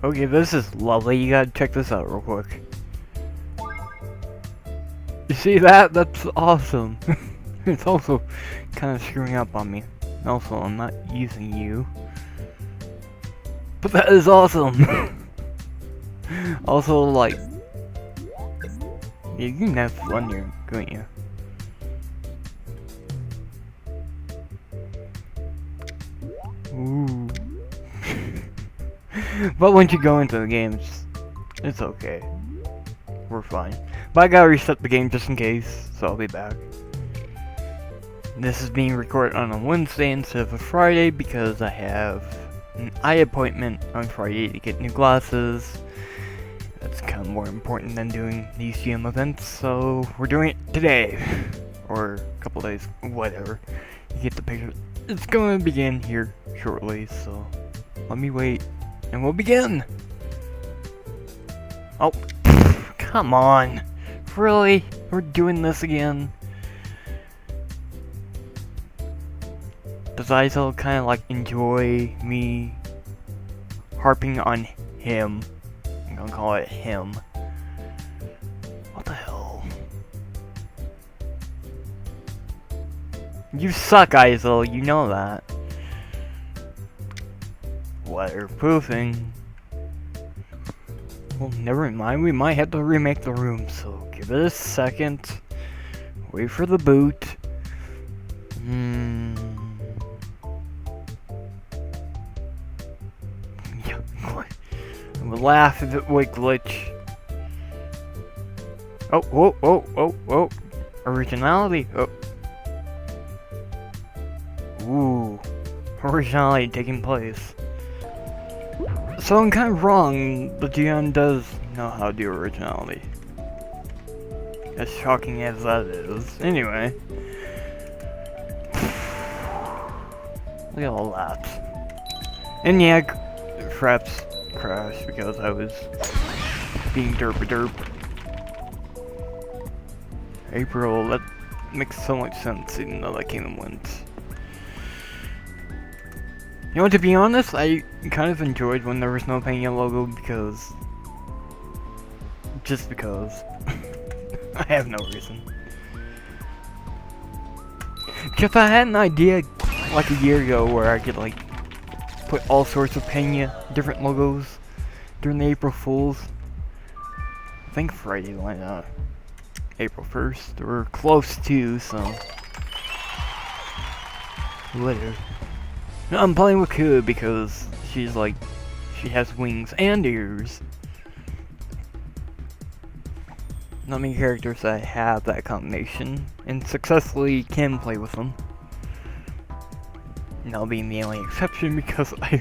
Okay, this is lovely. You gotta check this out real quick. You see that? That's awesome. It's also kind of screwing up on me. Also, I'm not using you. But that is awesome! Also, like... Yeah, you can have fun here, couldn't you? Ooh. But once you go into the games, it's okay. We're fine. But I gotta reset the game just in case, so I'll be back. This is being recorded on a Wednesday instead of a Friday because I have an eye appointment on Friday to get new glasses. That's kind of more important than doing these GM events, so we're doing it today. Or a couple days, whatever. You get the picture. It's going to begin here shortly, so let me wait and we'll begin. Oh, come on. Really? We're doing this again? Does Isel kind of like enjoy me harping on him? I'm gonna call it him. What the hell? You suck, Isel, you know that. Waterproofing. Well, never mind, we might have to remake the room, so give it a second. Wait for the boot. I would laugh if it would glitch. Oh, whoa, whoa, whoa, whoa. Originality. Oh. Ooh. Originality taking place. So I'm kind of wrong, but GM does know how to do originality. As shocking as that is. Anyway. Look at all that. And yeah, Fraps crashed because I was being derp. April, that makes so much sense even though that kingdom wins. You know, to be honest, I kind of enjoyed when there was no PangYa logo because... Just because. I have no reason. Because I had an idea like a year ago where I could like put all sorts of PangYa different logos during the April Fools. I think Friday went out April 1st or close to, so whatever. No, I'm playing with Ku because she's like, she has wings and ears. Not many characters that have that combination and successfully can play with them. And I'll be the only exception because I...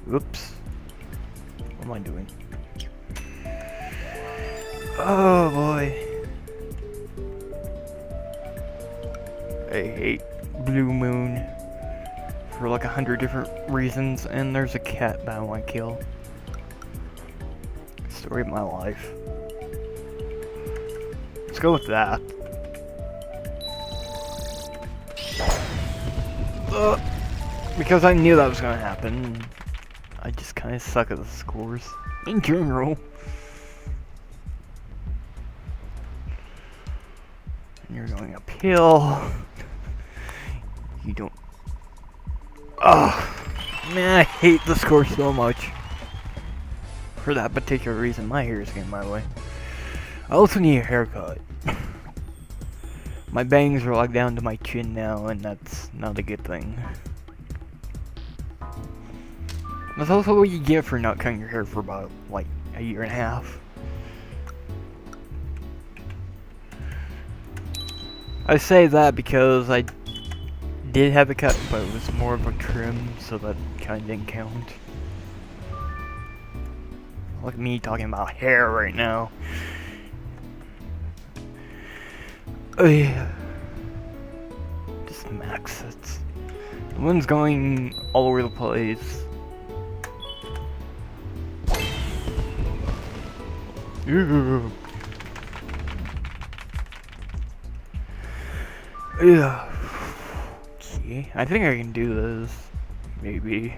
Whoops. What am I doing? Oh boy. I hate Blue Moon for like 100 different reasons, and there's a cat that I want to kill. Story of my life. Let's go with that. Because I knew that was gonna happen. I just kind of suck at the scores in general. And you're going uphill. You don't. Oh man, I hate the score so much. For that particular reason, my hair is getting in my way. I also need a haircut. My bangs are like down to my chin now, and that's not a good thing. That's also what you get for not cutting your hair for about, like, a year and a half. I say that because I did have a cut, but it was more of a trim, so that kinda didn't count. Look at me talking about hair right now. Oh yeah. Just max it. The wind's going all over the place. Ew. Yeah. Okay, I think I can do this. Maybe.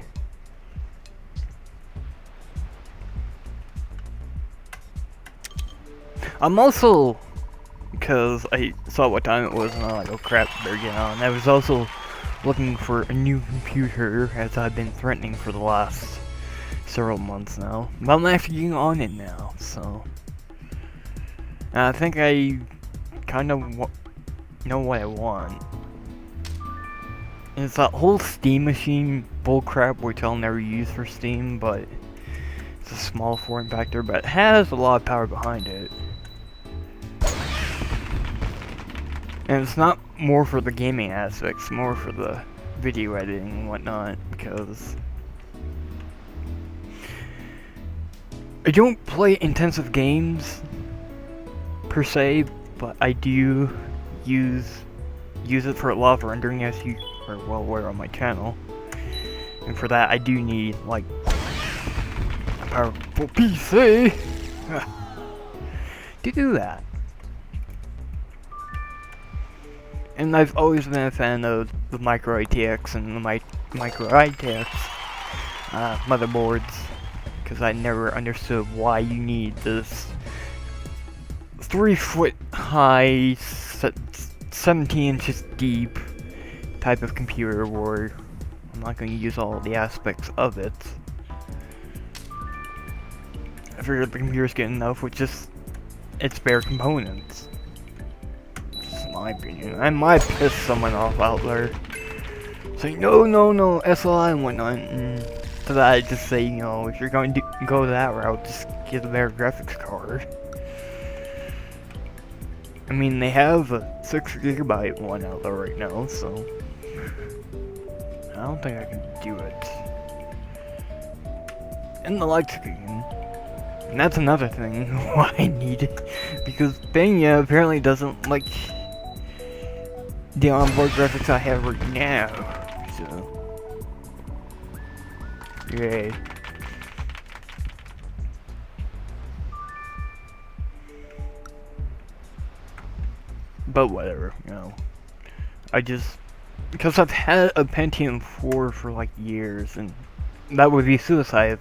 I'm also, because I saw what time it was and I'm like, oh crap, better get on. I was also looking for a new computer, as I've been threatening for the last several months now. But I'm actually getting on it now, so. And I think I kind of know what I want. And it's that whole Steam machine bullcrap, which I'll never use for Steam, but it's a small form factor, but it has a lot of power behind it. And it's not more for the gaming aspects, more for the video editing and whatnot, because I don't play intensive games per se, but I do use it for a lot of rendering, as you are well aware on my channel. And for that I do need like a powerful PC to do that. And I've always been a fan of the micro ITX and the micro ITX motherboards, because I never understood why you need this 3-foot high, 17 inches deep type of computer where I'm not going to use all the aspects of it. I figured the computer's good enough with just its bare components. Just my opinion. I might piss someone off out there. Say no, SLI and whatnot. And to that I just say, you know, if you're going to go that route, just get a better graphics card. I mean, they have a 6GB one out there right now, so I don't think I can do it. And the light screen. And that's another thing why I need it, because PangYa apparently doesn't like the onboard graphics I have right now. So, yay. But whatever, you know. Because I've had a Pentium 4 for like years, and that would be suicide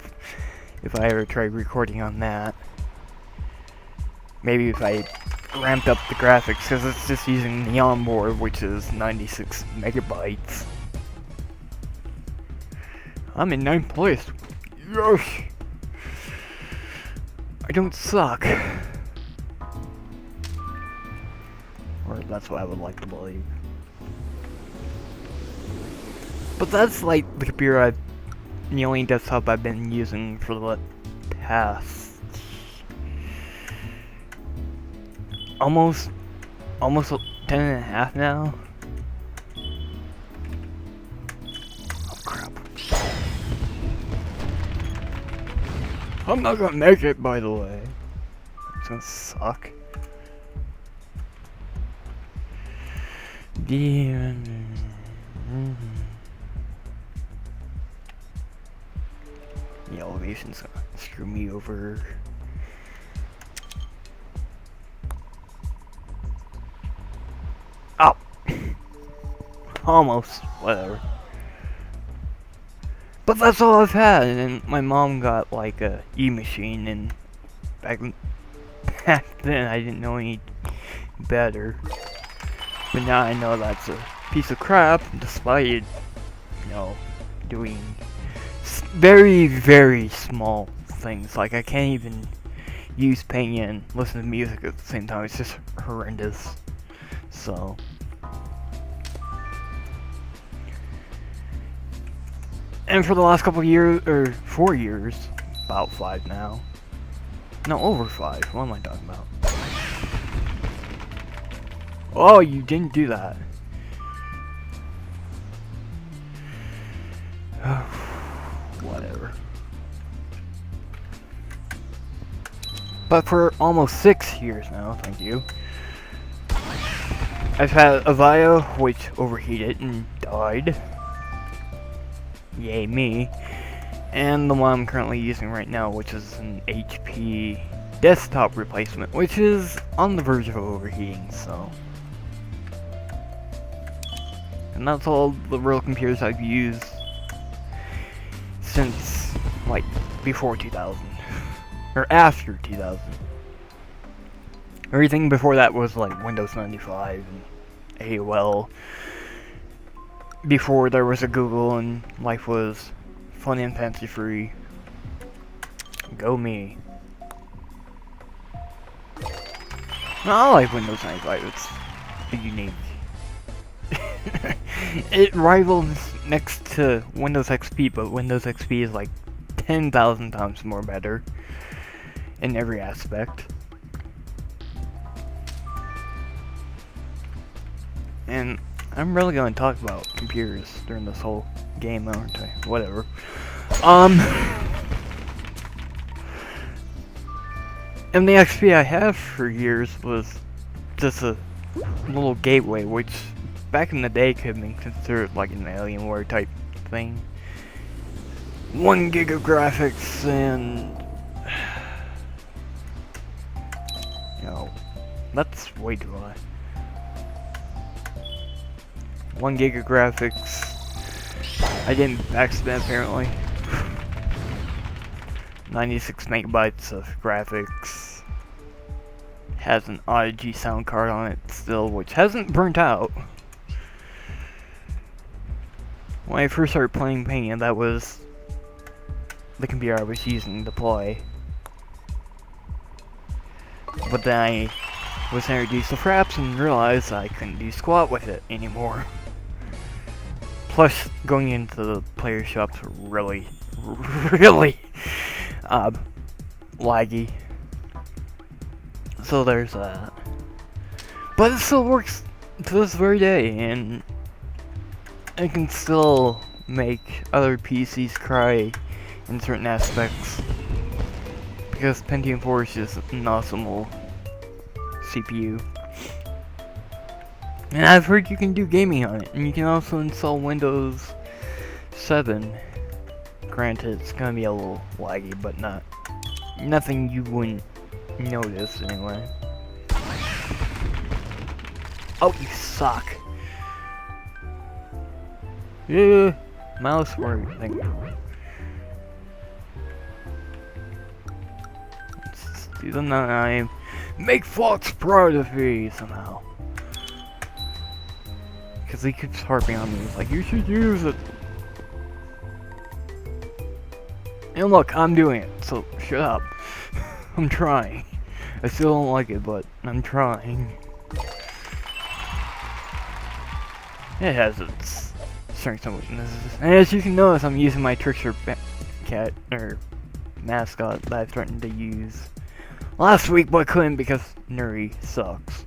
if I ever tried recording on that. Maybe if I ramped up the graphics, because it's just using the onboard, which is 96 megabytes. I'm in 9th place. Yes! I don't suck. Or that's what I would like to believe. But that's like the computer the only desktop I've been using for the past almost 10 and a half now. Oh crap. I'm not gonna make it, by the way. It's gonna suck. The elevation's gonna screw me over. Oh! Almost. Whatever. But that's all I've had, and my mom got like a E-machine, and back then I didn't know any better. But now I know that's a piece of crap, despite, you know, doing very, very small things. Like, I can't even use PangYa and listen to music at the same time. It's just horrendous. So. And for the last couple of years, or 4 years, about 5 now. No, over 5. What am I talking about? Oh, you didn't do that. Whatever. But for almost 6 years now, thank you, I've had a Vio which overheated and died. Yay me. And the one I'm currently using right now, which is an HP desktop replacement, which is on the verge of overheating, so. And that's all the real computers I've used since, like, before 2000. Or after 2000. Everything before that was like Windows 95 and AOL. Before there was a Google and life was fun and fancy free. Go me. No, I like Windows 95, it's unique. It rivals next to Windows XP, but Windows XP is like 10,000 times more better in every aspect. And I'm really gonna talk about computers during this whole game, aren't I? Whatever. And the XP I have for years was just a little gateway, which back in the day could have been considered like an Alienware type thing. 1 gig of graphics and... you know, that's way too high. 1 gig of graphics. I didn't backspin apparently. 96 megabytes of graphics. Has an Audigy sound card on it still, which hasn't burnt out. When I first started playing PangYa, that was the computer I was using to play. But then I was introduced to Fraps and realized I couldn't do squat with it anymore. Plus, going into the player shops really laggy. So there's that. But it still works to this very day, and I can still make other PCs cry in certain aspects. Because Pentium 4 is just an awesome little CPU. And I've heard you can do gaming on it, and you can also install Windows 7. Granted, it's gonna be a little laggy, but nothing you wouldn't notice anyway. Oh, you suck. Yeah, mouse word thing. Let's do the 9. Make Fox proud of me somehow. Because he keeps harping on me. He's like, you should use it. And look, I'm doing it, so shut up. I'm trying. I still don't like it, but I'm trying. It has its strengths and weaknesses. And as you can notice, I'm using my trickster cat, or mascot, that I threatened to use last week, but couldn't because Nuri sucks.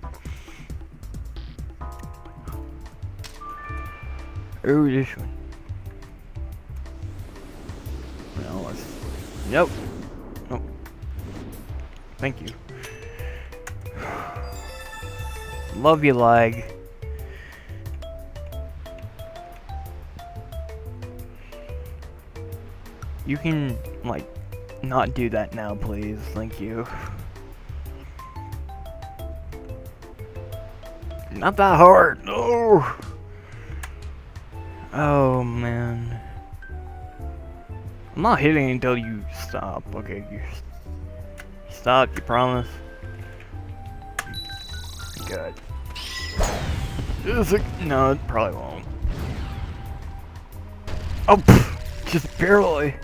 Oh, this one. Well, let's... Yep. Oh. Thank you. Love you, lag. You can, like, not do that now, please. Thank you. Not that hard. No. Oh, man. I'm not hitting until you stop. Okay, you stop, you promise? Good. No, it probably won't. Oh, pff, just barely.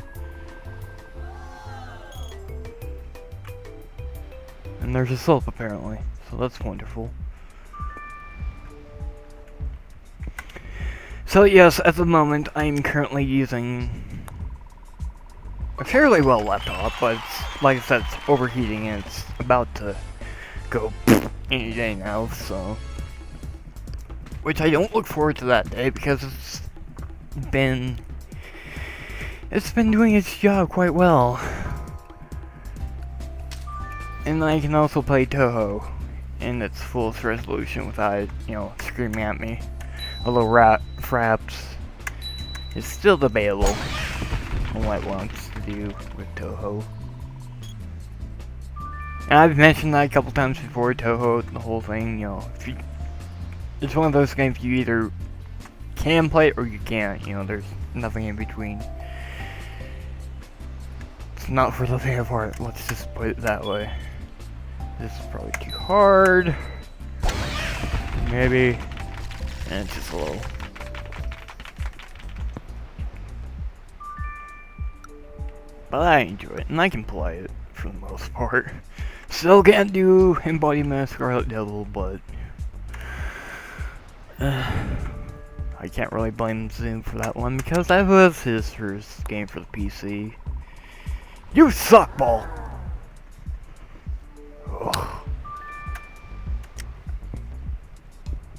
And there's a soap apparently, so that's wonderful. So yes, at the moment I'm currently using a fairly well laptop, but it's, like I said, it's overheating and it's about to go any day now, so... Which I don't look forward to that day because it's been doing its job quite well. And I can also play Toho in its fullest resolution without it, you know, screaming at me. Although Fraps is still debatable on what it wants to do with Toho. And I've mentioned that a couple times before, Toho, the whole thing, you know, it's one of those games you either can play it or you can't, you know, there's nothing in between. It's not for the faint of heart, let's just put it that way. This is probably too hard. Maybe. And it's just a little. But I enjoy it, and I can play it for the most part. Still can't do Embodiment of Scarlet Devil, but I can't really blame Zoom for that one because that was his first game for the PC. You suck, ball! Ugh.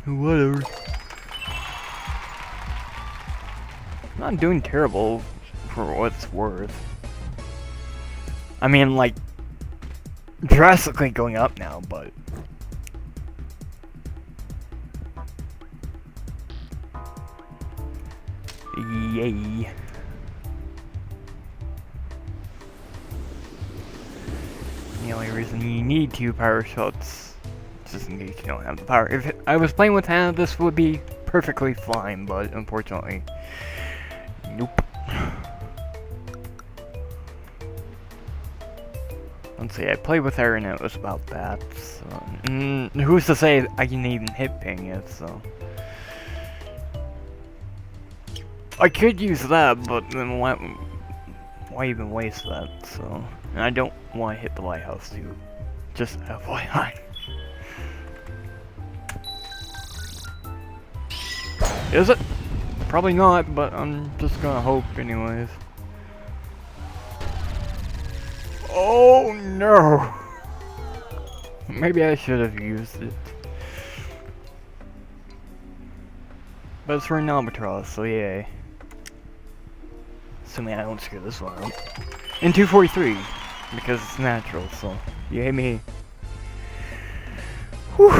Whatever. I'm not doing terrible for what it's worth. I mean, like, drastically going up now, but yay. The only reason you need 2 power shots, just in case you don't have the power. If I was playing with Hannah, this would be perfectly fine, but unfortunately, nope. Let's see, I played with her and it was about that, so who's to say I can even hit PangYa, so I could use that, but then why even waste that, so, and I don't want to hit the lighthouse too, just FYI. Is it? Probably not, but I'm just gonna hope anyways. Oh no! Maybe I should have used it. But it's for an albatross, so yay. Assuming I don't screw this one up. And 243, because it's natural, so yay me. Whew.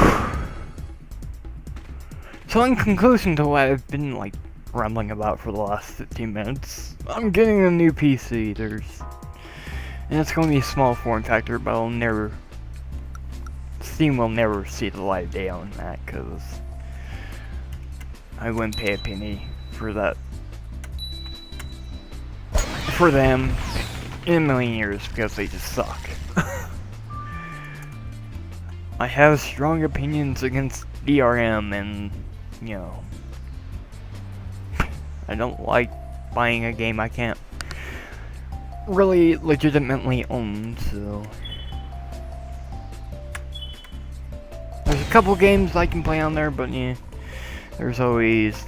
So in conclusion to what I've been like rambling about for the last 15 minutes, I'm getting a new PC. And it's going to be a small form factor, but Steam will never see the light of day on that, because I wouldn't pay a penny for that, for them, in a million years, because they just suck. I have strong opinions against DRM, and, you know, I don't like buying a game I can't really legitimately own, so there's a couple games I can play on there, but yeah, there's always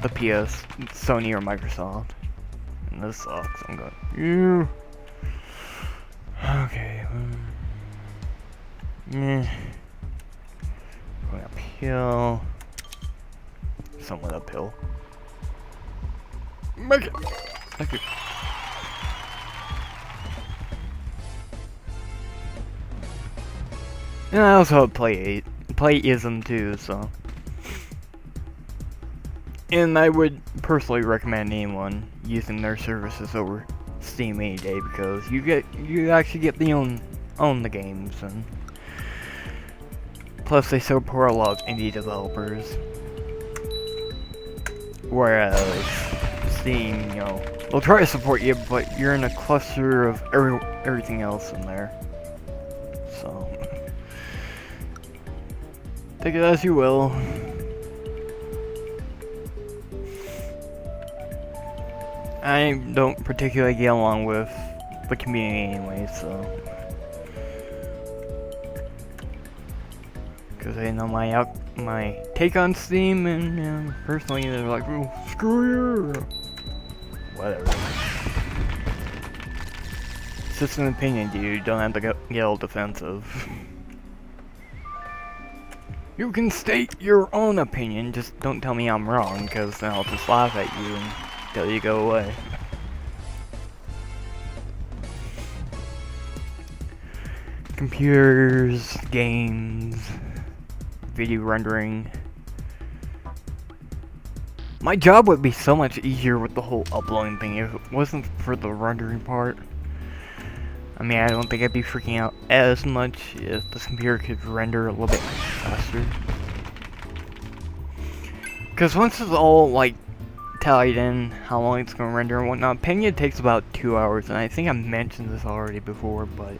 the PS, Sony, or Microsoft, and this sucks. I'm going, yeah. Okay, yeah, going uphill, somewhat uphill. Make it. Thank you. And I also have Playism too, so. And I would personally recommend anyone using their services over Steam any day, because you actually get the own the games, and plus they support a lot of indie developers. Whereas Steam, you know, will try to support you, but you're in a cluster of everything else in there. So take it as you will. I don't particularly get along with the community anyway, so. Because they know my take on Steam, and you know, personally they're like, oh, screw you! Whatever. It's just an opinion, dude. Don't have to get all defensive. You can state your own opinion, just don't tell me I'm wrong, because then I'll just laugh at you and tell you to go away. Computers, games, video rendering. My job would be so much easier with the whole uploading thing if it wasn't for the rendering part. I mean, I don't think I'd be freaking out as much if this computer could render a little bit faster. Because once it's all, like, tallied in, how long it's going to render and whatnot, PangYa takes about 2 hours, and I think I mentioned this already before, but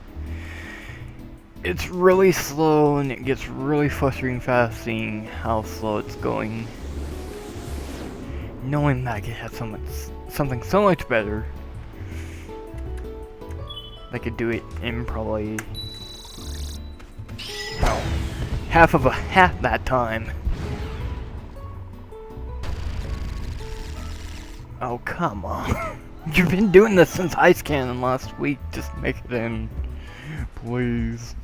it's really slow and it gets really frustrating fast seeing how slow it's going. Knowing that I could have something so much better. I could do it in probably half that time. Oh, come on. You've been doing this since Ice Cannon last week. Just make it in. Please.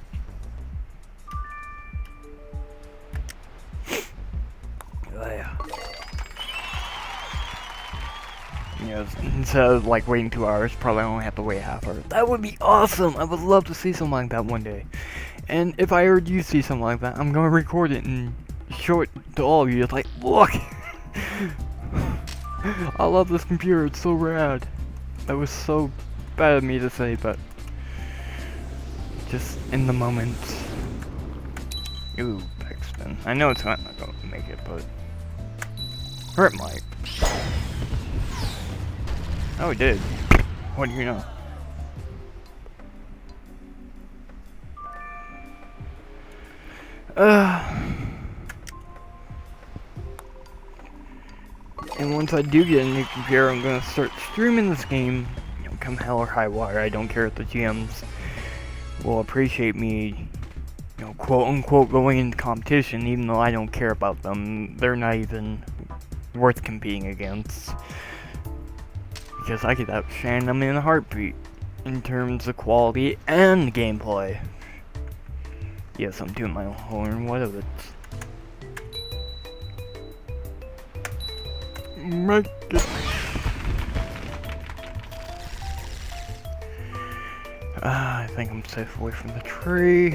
Yeah. Instead of like waiting 2 hours, probably only have to wait half hour. That would be awesome! I would love to see something like that one day. And if I heard you see something like that, I'm gonna record it and show it to all of you. It's like, look! I love this computer, it's so rad. That was so bad of me to say, but just in the moment. Ooh, backspin. I know it's not gonna make it, but or it might. Oh, it did. What do you know? And once I do get a new computer, I'm gonna start streaming this game. You know, come hell or high water. I don't care if the GMs will appreciate me, you know, quote unquote, going into competition, even though I don't care about them. They're not even worth competing against. Because I could outshine them in a heartbeat in terms of quality and gameplay. Yes, I'm doing my own horn. What of it? Make it. I think I'm safe away from the tree.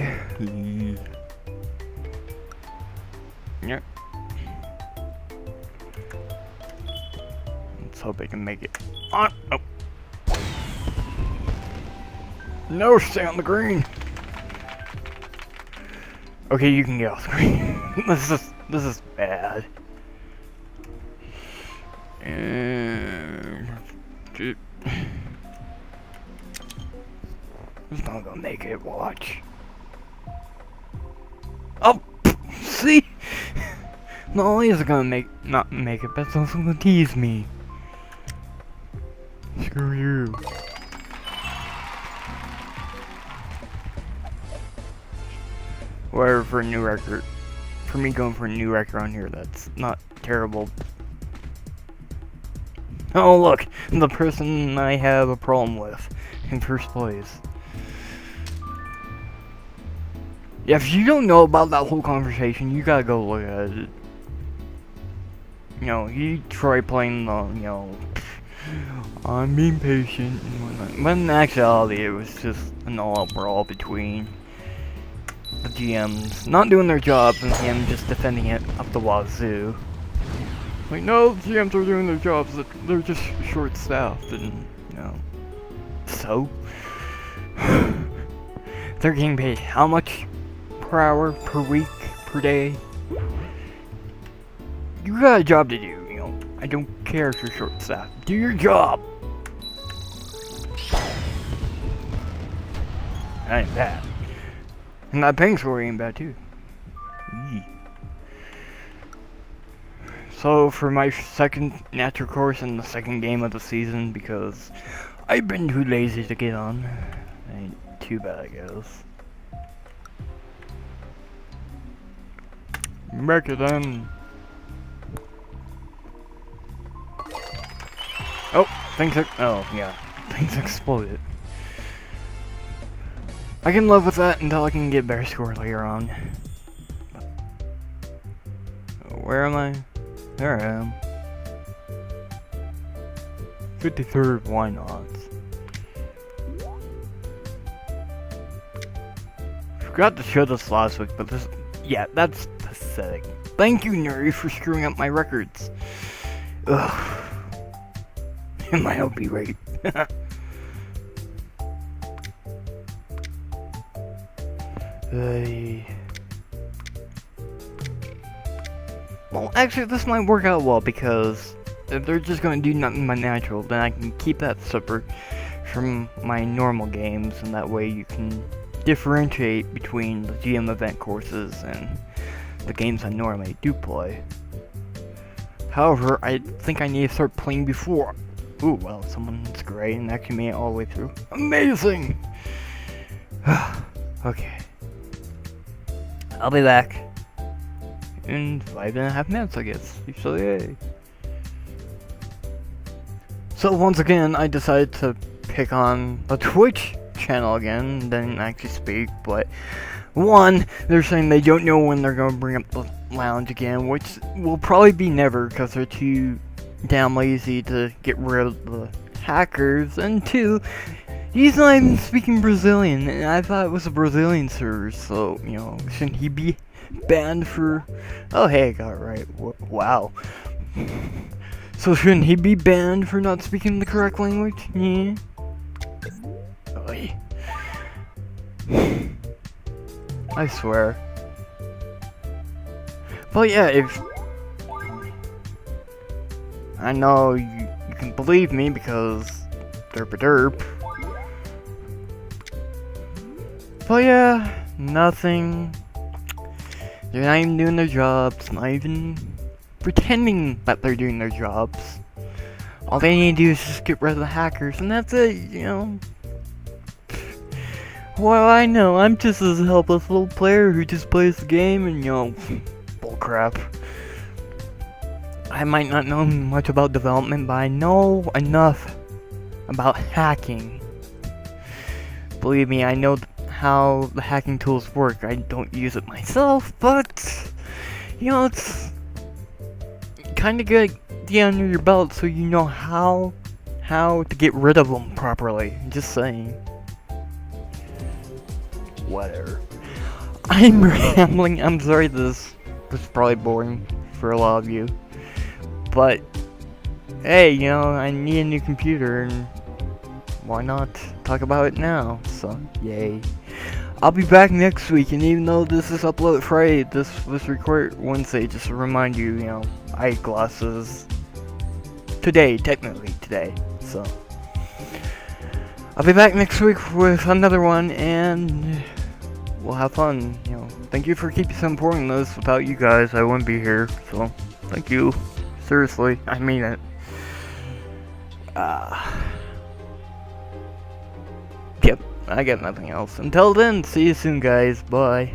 Yep. Let's hope I can make it. Oh. No, stay on the green. Okay, you can get off the green. This is bad. And it's not gonna make it. Watch. Oh, see. Not only is it gonna not make it, but it's also gonna tease me. Screw you. Whatever for a new record. For me going for a new record on here, that's not terrible. Oh look, the person I have a problem with in first place. Yeah, if you don't know about that whole conversation, you gotta go look at it. You know, you try playing the, you know, I'm being patient and whatnot. But in actuality, it was just an all-out brawl between the GMs not doing their jobs and him just defending it up the wazoo. Like, no, the GMs are doing their jobs, they're just short-staffed and, you know. So? They're getting paid how much per hour, per week, per day? You got a job to do, you know. I don't care if you're short-staffed. Do your job! That ain't bad. And that ping score ain't bad too. Eee. So for my second natural course in the second game of the season, because I've been too lazy to get on. Ain't too bad, I guess. Make it in. Oh, oh yeah, things exploded. I can live with that until I can get better score later on. Where am I? There I am. 53rd, why not? Forgot to show this last week, but this, yeah, that's pathetic. Thank you, Nuri, for screwing up my records. Ugh. And my OP rate. Well, actually, this might work out well, because if they're just going to do nothing but natural, then I can keep that separate from my normal games, and that way you can differentiate between the GM event courses and the games I normally do play. However, I think I need to start playing before. Ooh, well, someone's great and actually made it all the way through. Amazing! Okay. I'll be back in 5.5 minutes, I guess. So, yay. So, once again, I decided to pick on the Twitch channel again, didn't actually speak, but one, they're saying they don't know when they're gonna bring up the lounge again, which will probably be never, because they're too damn lazy to get rid of the hackers, and two, he's not even speaking Brazilian, and I thought it was a Brazilian server, so, you know, shouldn't he be banned for... Oh, hey, I got it right. Wow. So shouldn't he be banned for not speaking the correct language? Yeah. Oy. I swear. But yeah, if... I know you can believe me because... derp-a-derp. But yeah, nothing. They're not even doing their jobs, not even pretending that they're doing their jobs. All they need to do is just get rid of the hackers, and that's it, you know. Well, I know, I'm just a helpless little player who just plays the game and, you know, bullcrap. I might not know much about development, but I know enough about hacking. Believe me, I know how the hacking tools work. I don't use it myself, but, you know, it's kind of good to get under your belt so you know how to get rid of them properly. Just saying. Whatever. I'm rambling. I'm sorry this is probably boring for a lot of you. But, hey, you know, I need a new computer and why not talk about it now? So, yay. I'll be back next week, and even though this is uploaded Friday, this was recorded Wednesday, just to remind you, you know, eyeglasses today, technically today, so. I'll be back next week with another one, and we'll have fun, you know. Thank you for keeping supporting this. Without you guys, I wouldn't be here, so thank you. Seriously, I mean it. Yep, I got nothing else. Until then, see you soon, guys. Bye.